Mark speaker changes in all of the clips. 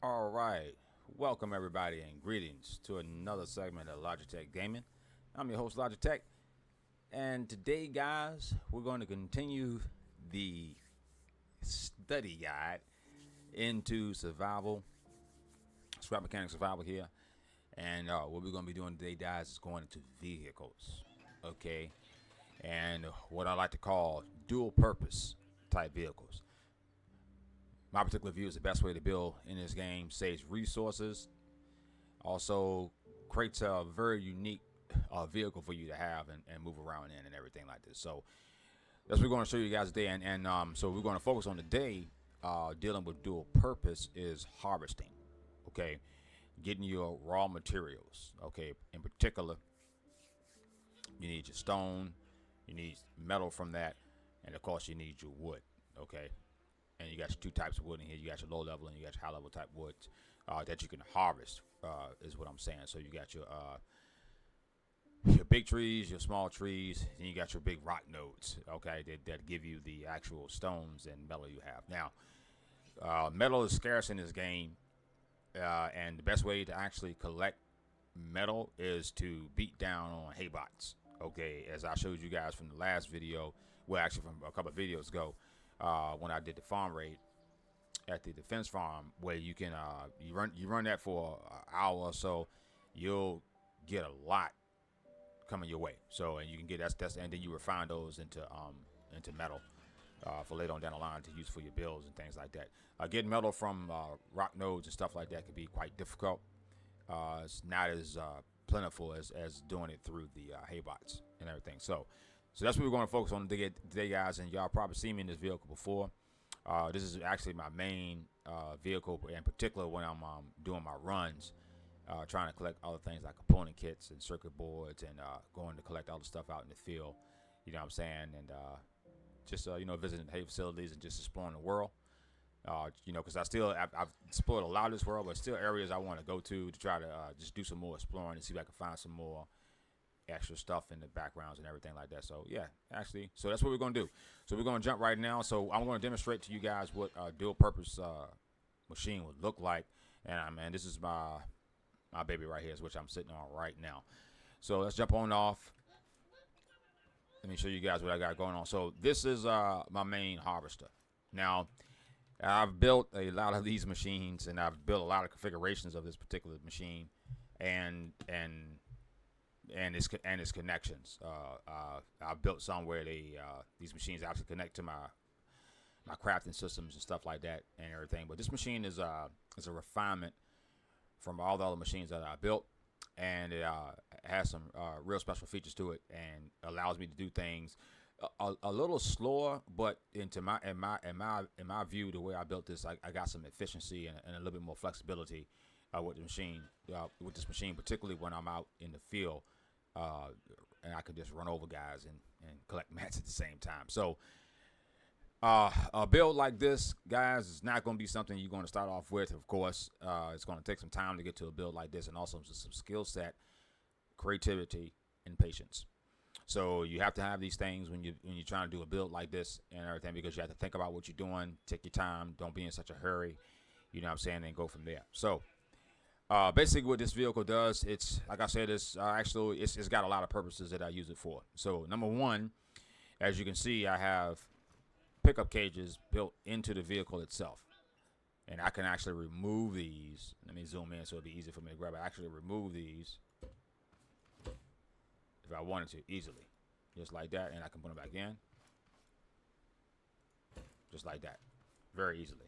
Speaker 1: All right. Welcome, everybody, and greetings to another segment of Logitech Gaming. I'm your host, Logitech. And today, guys, we're going to continue the study guide into survival, scrap mechanic survival here. And what we're going to be doing today, guys, is going into vehicles. Okay. And what I like to call dual purpose type vehicles. My particular view is the best way to build in this game saves resources. Also, creates a very unique vehicle for you to have and move around in and everything like this. So that's what we're going to show you guys today. And so we're going to focus on today dealing with dual purpose is harvesting. Okay, getting your raw materials. Okay, in particular, you need your stone, you need metal from that, and of course you need your wood. Okay, and you got your two types of wood in here. You got your low level and you got your high level type woods that you can harvest. Is what I'm saying. So you got your big trees, your small trees, and you got your big rock nodes. Okay, that give you the actual stones and metal you have. Now, metal is scarce in this game, and the best way to actually collect metal is to beat down on haybots. Okay, as I showed you guys from the last video, well, actually from a couple of videos ago, when I did the farm raid at the defense farm, where you can you run that for an hour or so, you'll get a lot coming your way. So and you can get that's and then you refine those into metal for later on down the line to use for your builds and things like that. Getting metal from rock nodes and stuff like that can be quite difficult. It's not as plentiful as doing it through the haybots and everything. So that's what we're going to focus on today, guys. And y'all probably seen me in this vehicle before. This is actually my main vehicle, in particular when I'm doing my runs, trying to collect other things like component kits and circuit boards, and going to collect all the stuff out in the field. You know what I'm saying? And just visiting hay facilities and just exploring the world. Because I've explored a lot of this world, but still areas I want to go to try to just do some more exploring and see if I can find some more extra stuff in the backgrounds and everything like that. So yeah, actually, so that's what we're gonna do. So we're gonna jump right now. So I'm gonna demonstrate to you guys what a dual purpose machine would look like. And man, this is my baby right here, which I'm sitting on right now. So let's jump on off. Let me show you guys what I got going on. So this is my main harvester. Now I've built a lot of these machines, and I've built a lot of configurations of this particular machine, and its connections. I've built some where these machines actually connect to my crafting systems and stuff like that and everything. But this machine is a refinement from all the other machines that I built, and it has some real special features to it, and allows me to do things a little slower, but in my view, the way I built this, I got some efficiency and a little bit more flexibility with the machine, with this machine, particularly when I'm out in the field, and I can just run over guys and collect mats at the same time. So a build like this, guys, is not going to be something you're going to start off with. Of course, it's going to take some time to get to a build like this, and also some skill set, creativity, and patience. So you have to have these things when you're trying to do a build like this and everything, because you have to think about what you're doing, take your time, don't be in such a hurry, you know what I'm saying, and go from there. So basically what this vehicle does, it's like I said, it's got a lot of purposes that I use it for. So number one, as you can see, I have pickup cages built into the vehicle itself, and I can actually remove these. Let me zoom in so it'll be easy for me to grab. I actually remove these if I wanted to easily, just like that, and I can put them back in, just like that, very easily.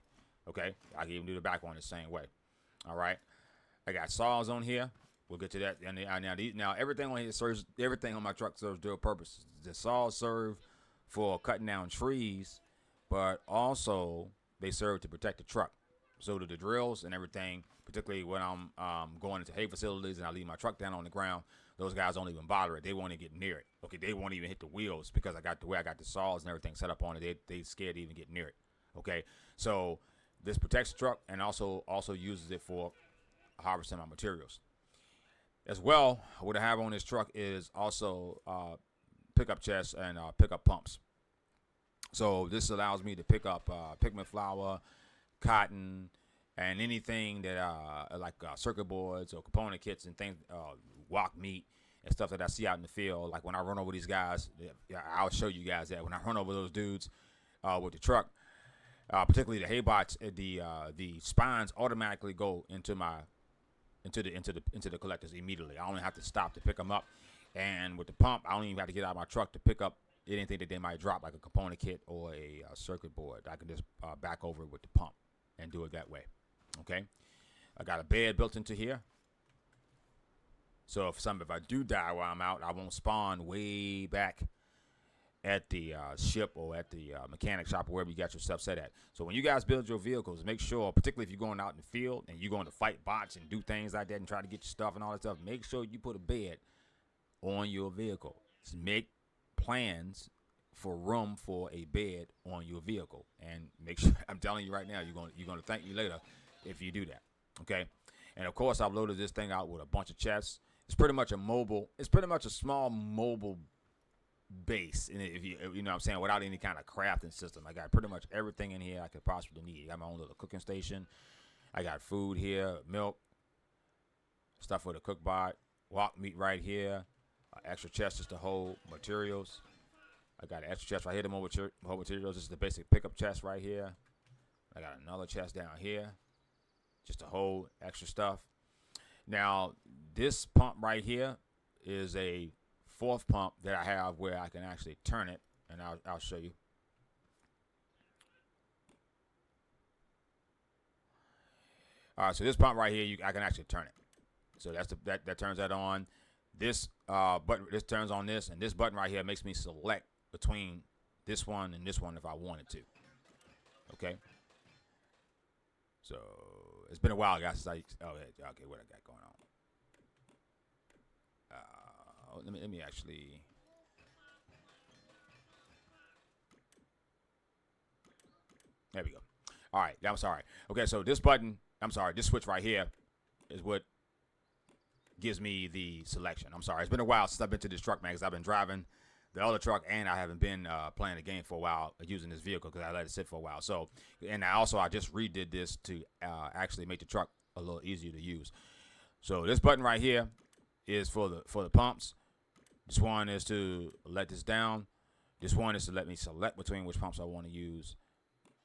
Speaker 1: Okay, I can even do the back one the same way. All right, I got saws on here. We'll get to that. And now everything on here serves, everything on my truck serves dual purposes. The saws serve for cutting down trees, but also they serve to protect the truck. So do the drills and everything, particularly when I'm going into hay facilities and I leave my truck down on the ground. Those guys don't even bother it. They won't even get near it. Okay, they won't even hit the wheels because I got the way I got the saws and everything set up on it. They scared to even get near it. Okay, so this protects the truck and also uses it for harvesting my materials. As well, what I have on this truck is also pickup chests and pickup pumps. So this allows me to pick up pigment flour, cotton, and anything that like circuit boards or component kits and things, walk meat and stuff that I see out in the field. Like when I run over these guys, I'll show you guys that when I run over those dudes with the truck, particularly the hay bots, the spines automatically go into the collectors immediately. I only have to stop to pick them up, and with the pump, I don't even have to get out of my truck to pick up anything that they might drop, like a component kit or a circuit board. I can just back over it with the pump and do it that way. Okay, I got a bed built into here, so if I do die while I'm out, I won't spawn way back at the ship or at the mechanic shop or wherever you got your stuff set at. So when you guys build your vehicles, make sure, particularly if you're going out in the field and you're going to fight bots and do things like that and try to get your stuff and all that stuff, make sure you put a bed on your vehicle. Just make plans for room for a bed on your vehicle, and make sure, I'm telling you right now, you're going to thank me later if you do that. Okay, and of course I've loaded this thing out with a bunch of chests. It's pretty much a small mobile base, and if you know what I'm saying, without any kind of crafting system. I got pretty much everything in here I could possibly need. I got my own little cooking station. I got food here, milk, stuff for the cook bot, walk meat right here, extra chest just to hold materials. I got an extra chest right here to hold materials. This is the basic pickup chest right here. I got another chest down here just to hold extra stuff. Now, this pump right here is a fourth pump that I have where I can actually turn it, and I'll show you. All right, so this pump right here, I can actually turn it. So that turns that on. This button, this turns on this, and this button right here makes me select between this one and this one if I wanted to. Okay. So it's been a while, guys. Since okay, what I got going on? Let me actually. There we go. All right, I'm sorry. Okay, so this switch right here is what gives me the selection. I'm sorry. It's been a while since I've been to this truck, man, because I've been driving the other truck, and I haven't been playing the game for a while using this vehicle because I let it sit for a while. So, and I just redid this to actually make the truck a little easier to use. So this button right here is for the pumps. This one is to let this down. This one is to let me select between which pumps I want to use.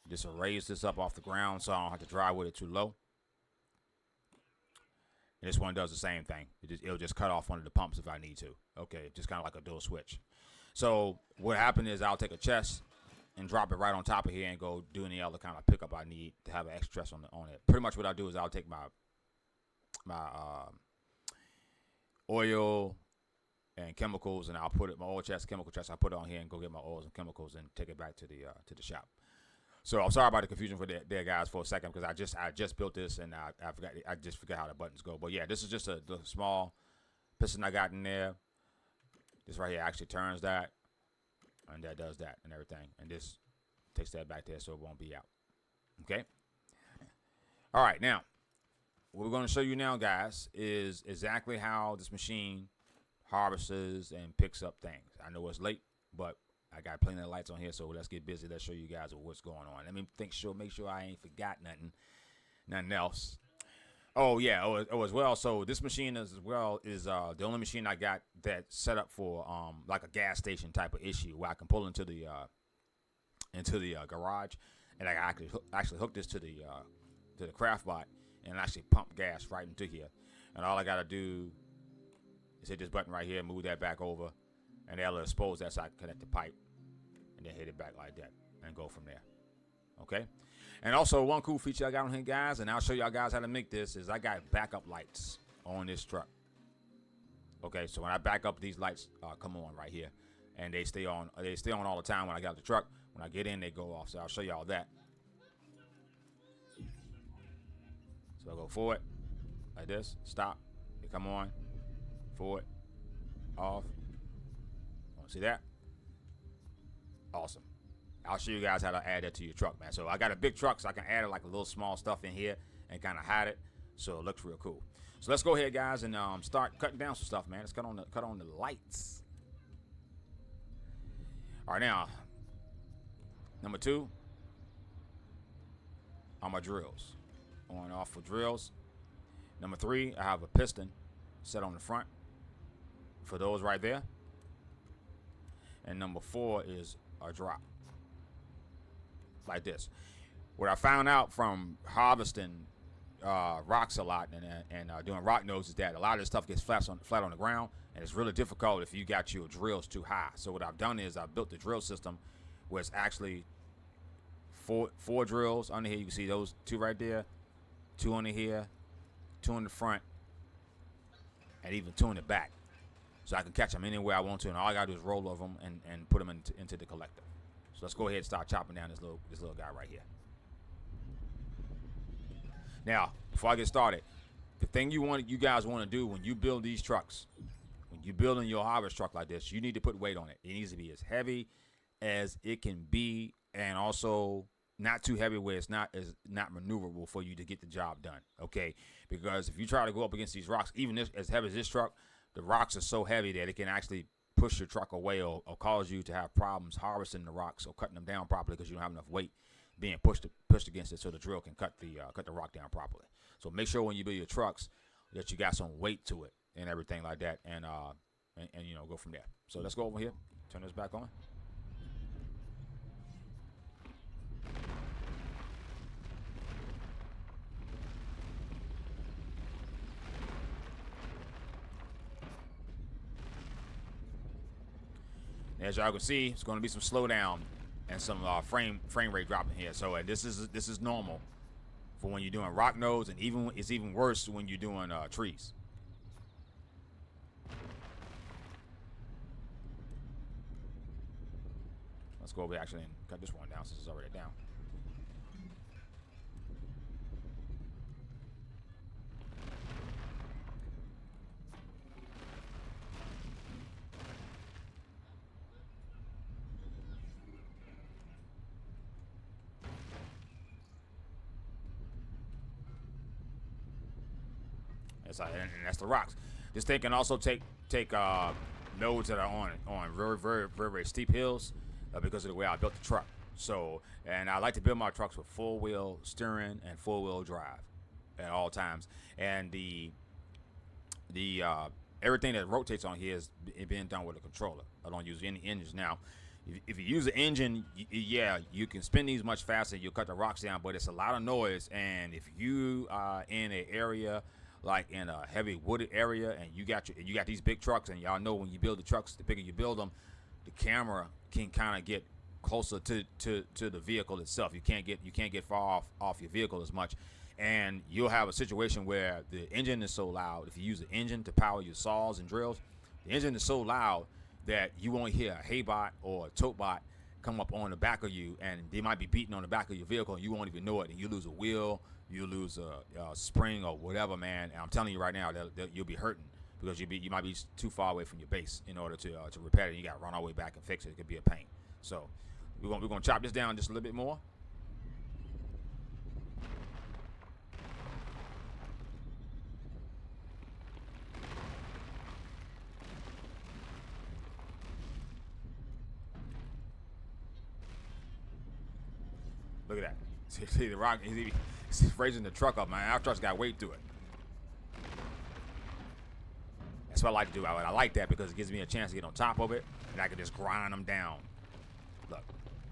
Speaker 1: This will raise this up off the ground so I don't have to drive with it too low. And this one does the same thing. It'll just cut off one of the pumps if I need to. Okay, just kind of like a dual switch. So what happened is I'll take a chest and drop it right on top of here and go do any other kind of pickup I need to have an extra chest on it. Pretty much what I'll do is I'll take my oil and chemicals, and I'll put it, my oil chest, chemical chest, I'll put it on here and go get my oils and chemicals and take it back to the shop. So I'm sorry about the confusion for there, guys, for a second, because I just built this and I just forgot how the buttons go. But yeah, this is just the small piston I got in there. This right here actually turns that, and that does that and everything, and this takes that back there so it won't be out. Okay. All right, now what we're going to show you now, guys, is exactly how this machine harvests and picks up things. I know it's late, but I got plenty of lights on here, so let's get busy. Let's show you guys what's going on. Let me make sure I ain't forgot nothing else. Oh yeah, as well. So this machine is the only machine I got that's set up for like a gas station type of issue where I can pull into the garage, and I actually hook this to the craft bot and actually pump gas right into here. And all I gotta do is hit this button right here, move that back over, and that'll expose that so I can connect the pipe, and then hit it back like that and go from there. Okay. And also, one cool feature I got on here, guys, and I'll show y'all guys how to make this, is I got backup lights on this truck. Okay, so when I back up, these lights come on right here, and they stay on. They stay on all the time when I get out the truck. When I get in, they go off. So I'll show y'all that. So I go forward like this, stop, they come on, forward, off. See that? Awesome. I'll show you guys how to add that to your truck, man. So I got a big truck, so I can add like a little small stuff in here and kind of hide it, so it looks real cool. So let's go ahead, guys, and start cutting down some stuff, man. Let's cut on the lights. All right, now number 2 are my drills. on and off for drills. Number 3, I have a piston set on the front for those right there. And number 4 is a drop, like this. What I found out from harvesting rocks a lot and doing rock nodes is that a lot of this stuff gets flat on the ground, and it's really difficult if you got your drills too high. So what I've done is I've built the drill system where it's actually four drills under here. You can see those 2 right there, 2 under here, 2 in the front, and even 2 in the back. So I can catch them anywhere I want to, and all I gotta do is roll over them and put them into the collector. So let's go ahead and start chopping down this little guy right here. Now, before I get started, the thing you guys want to do when you build these trucks, when you're building your harvest truck like this, you need to put weight on it. It needs to be as heavy as it can be, and also not too heavy where it's not maneuverable for you to get the job done. Okay, because if you try to go up against these rocks, even as heavy as this truck, the rocks are so heavy that it can actually push your truck away or cause you to have problems harvesting the rocks or cutting them down properly because you don't have enough weight being pushed against it so the drill can cut the rock down properly. So make sure when you build your trucks that you got some weight to it and everything like that, and go from there. So let's go over here, turn this back on. As y'all can see, it's going to be some slowdown and some frame rate dropping here. So this is normal for when you're doing rock nodes, and it's even worse when you're doing trees. Let's go over actually and cut this one down since it's already down. And that's the rocks. This thing can also take nodes that are on very, very, very, very steep hills because of the way I built the truck. So, and I like to build my trucks with 4-wheel steering and 4-wheel drive at all times. And the everything that rotates on here is being done with a controller. I don't use any engines now. If you use an engine, you can spin these much faster. You'll cut the rocks down, but it's a lot of noise. And if you are in an area like in a heavy wooded area, and you got these big trucks, and y'all know when you build the trucks, the bigger you build them, the camera can kind of get closer to the vehicle itself. You can't get far off your vehicle as much, and you'll have a situation where the engine is so loud. If you use the engine to power your saws and drills, the engine is so loud that you won't hear a haybot or a tote bot come up on the back of you, and they might be beating on the back of your vehicle, and you won't even know it, and you lose a wheel, you lose a spring or whatever, man. And I'm telling you right now that you'll be hurting because you might be too far away from your base in order to repair it. You got to run all the way back and fix it. It could be a pain. So we're gonna chop this down just a little bit more. Look at that. See the rock. He's raising the truck up, man. Our truck's got weight to it. That's what I like to do. I like that because it gives me a chance to get on top of it, and I can just grind them down. Look,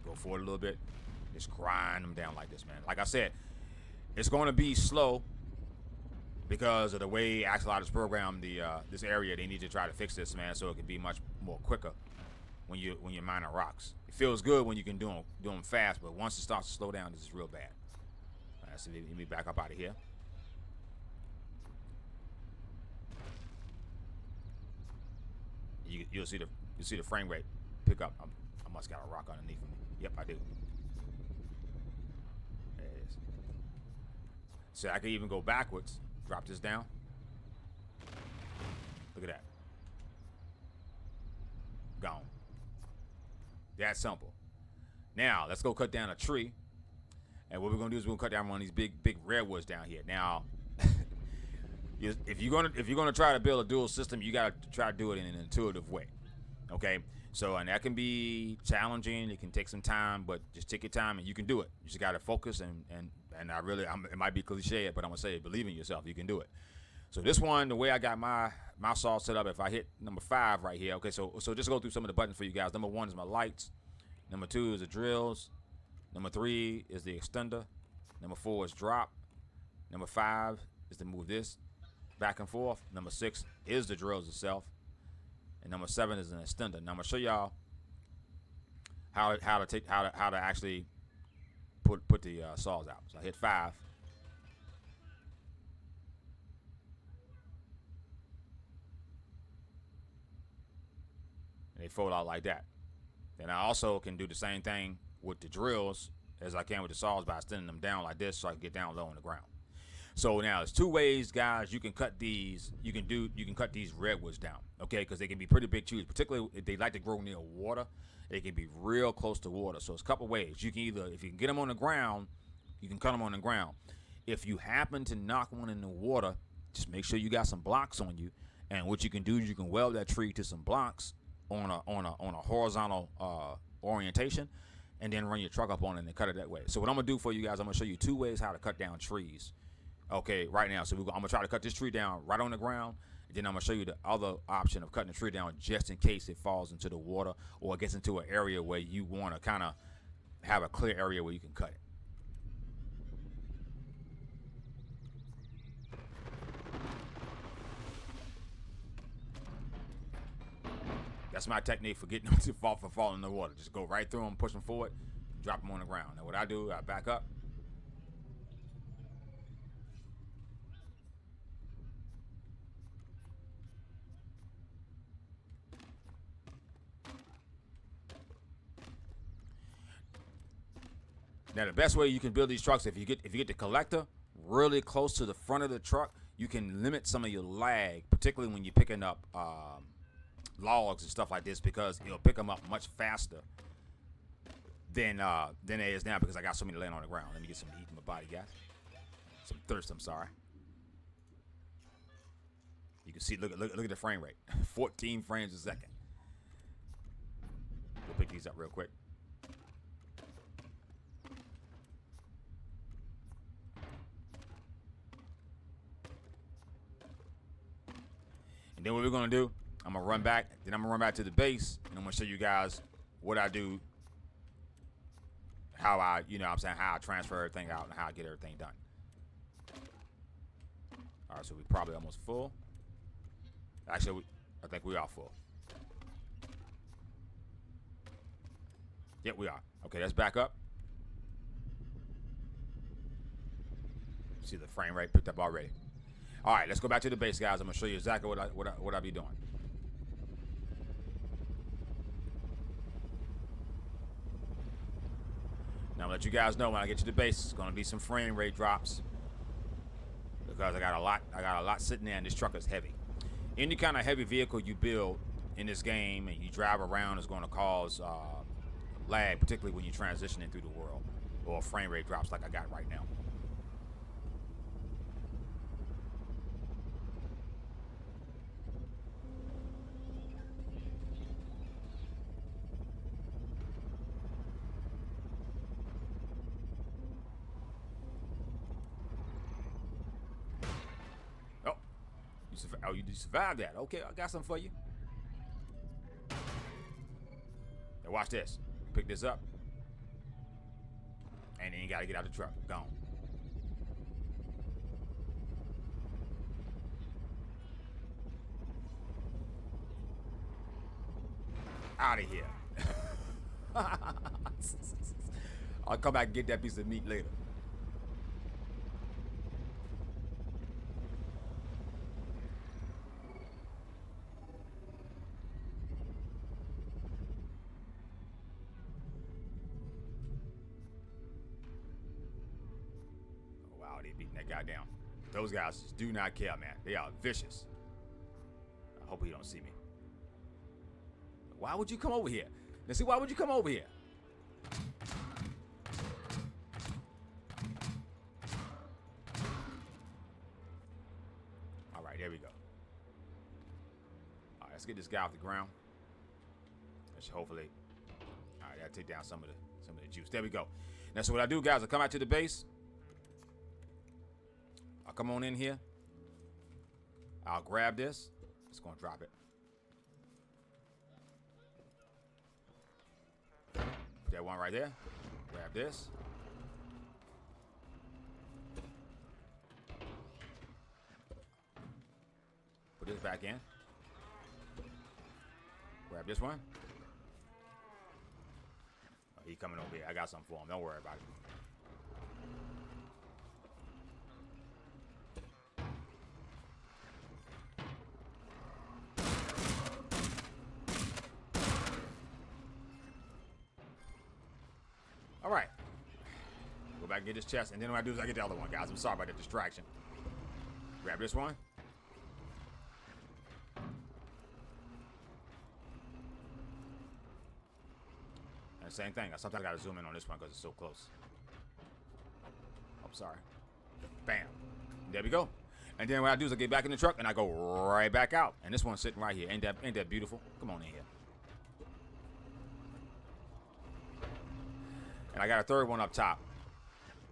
Speaker 1: go forward a little bit. Just grind them down like this, man. Like I said, it's going to be slow because of the way Axolotl programmed this area. They need to try to fix this, man, so it can be much more quicker when you're mining rocks. It feels good when you can do them fast, but once it starts to slow down, this is real bad. All right, so let me back up out of here. You'll see the frame rate pick up. I must got a rock underneath me. Yep, I do. There it is. So I can even go backwards. Drop this down. Look at that. Gone. That simple. Now let's go cut down a tree, and what we're gonna do is we're gonna cut down one of these big redwoods down here. Now, if you're gonna try to build a dual system, you gotta try to do it in an intuitive way. Okay, so and that can be challenging. It can take some time, but just take your time and you can do it. You just got to focus and I really, it might be cliche, but I'm gonna say it. Believe in yourself. You can do it. So this one, the way I got my saw set up, if I hit number 5 right here, okay. So just go through some of the buttons for you guys. Number 1 is my lights. Number 2 is the drills. Number 3 is the extender. Number 4 is drop. Number 5 is to move this back and forth. Number 6 is the drills itself. And number 7 is an extender. Now I'm gonna show y'all how to actually put the saws out. So I hit 5. And they fold out like that. Then I also can do the same thing with the drills as I can with the saws by extending them down like this so I can get down low on the ground. So now there's 2 ways, guys. You can cut these. You can cut these redwoods down, okay? Because they can be pretty big trees, particularly if they like to grow near water. They can be real close to water. So it's a couple ways. You can either, if you can get them on the ground, you can cut them on the ground. If you happen to knock one in the water, just make sure you got some blocks on you. And what you can do is you can weld that tree to some blocks on a horizontal orientation, and then run your truck up on it and cut it that way. So what I'm gonna do for you guys, I'm gonna show you 2 ways how to cut down trees. Okay, right now. So I'm gonna try to cut this tree down right on the ground. And then I'm gonna show you the other option of cutting the tree down just in case it falls into the water or it gets into an area where you want to kind of have a clear area where you can cut it. That's my technique for getting them to fall in the water. Just go right through them, push them forward, drop them on the ground. Now what I do, I back up. Now the best way you can build these trucks, if you get the collector really close to the front of the truck, you can limit some of your lag, particularly when you're picking up logs and stuff like this, because it'll pick them up much faster than it is now because I got so many laying on the ground. Let me get some heat in my body, guys. Some thirst. I'm sorry. You can see. Look at the frame rate. 14 frames a second. We'll pick these up real quick. And then what we're gonna do, I'm gonna run back. Then I'm gonna run back to the base, and I'm gonna show you guys what I do, how I, how I transfer everything out and how I get everything done. All right, so we probably almost full. Actually, I think we are full. Yep, we are. Okay, let's back up. See the frame rate picked up already. All right, let's go back to the base, guys. I'm gonna show you exactly what I be doing. Now, I'll let you guys know when I get to the base, it's gonna be some frame rate drops because I got a lot sitting there, and this truck is heavy. Any kind of heavy vehicle you build in this game and you drive around is going to cause lag, particularly when you're transitioning through the world, or frame rate drops like I got right now. You survived that. Okay, I got something for you. Now watch this. Pick this up. And then you got to get out of the truck. Gone. Out of here. I'll come back and get that piece of meat later. They beating that guy down. Those guys just do not care, man. They are vicious. I hope he don't see me. Why would you come over here? Let's see, why would you come over here? All right, there we go. All right, let's get this guy off the ground. which hopefully, all right, that'll take down some of the juice. There we go. Now, so what I do, guys, I come out to the base. I'll come on in here. I'll grab this. Just gonna drop it. That one right there. Grab this. Put this back in. Grab this one. Oh, he coming over here. I got something for him. Don't worry about it. All right. Go back and get this chest, and then what I do is I get the other one, guys. I'm sorry about the distraction. Grab this one. And same thing. Sometimes I gotta zoom in on this one because it's so close. I'm sorry. Bam. There we go. And then what I do is I get back in the truck and I go right back out. And this one's sitting right here. Ain't that beautiful? Come on in here. And I got a third one up top.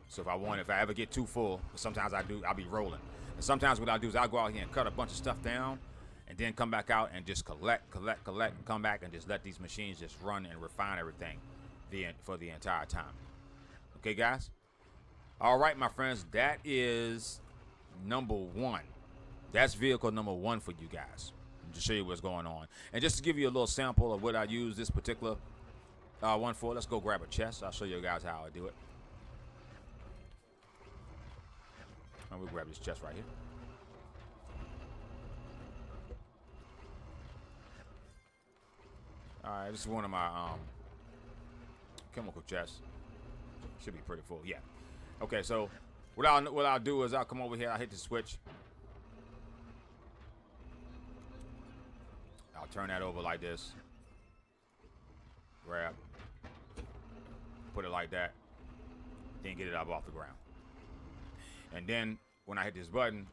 Speaker 1: So if I ever get too full, sometimes I'll be rolling. And sometimes what I'll do is I'll go out here and cut a bunch of stuff down and then come back out and just collect, and come back and just let these machines just run and refine everything for the entire time. Okay, guys? All right, my friends, that is number one. That's vehicle number one for you guys. To show you what's going on. And just to give you a little sample of what I use this particular one for, let's go grab a chest. I'll show you guys how I do it. And we'll grab this chest right here. All right, this is one of my chemical chests. Should be pretty full, yeah. Okay, so what I'll do is I'll come over here. I'll hit the switch. I'll turn that over like this. Grab. Put it like that. Then get it up off the ground. And then when I hit this button,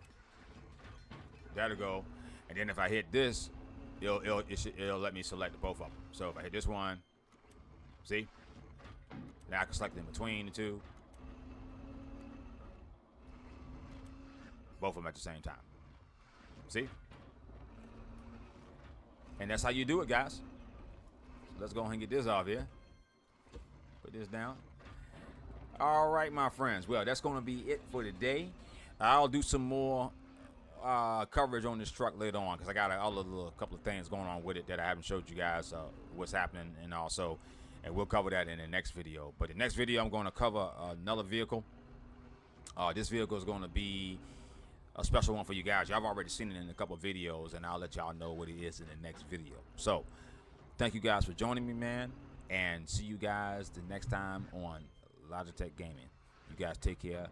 Speaker 1: that'll go. And then if I hit this, it'll let me select both of them. So if I hit this one, see? Now I can select in between the two. Both of them at the same time. See? And that's how you do it, guys. So let's go ahead and get this off here. Put this down. All right, my friends. Well, that's going to be it for today. I'll do some more coverage on this truck later on because I got a couple of things going on with it that I haven't showed you guys what's happening, and also, and we'll cover that in the next video. But the next video, I'm going to cover another vehicle. This vehicle is going to be a special one for you guys. Y'all have already seen it in a couple of videos, and I'll let y'all know what it is in the next video. So, thank you guys for joining me, man, and see you guys the next time on Logitech Gaming. You guys take care.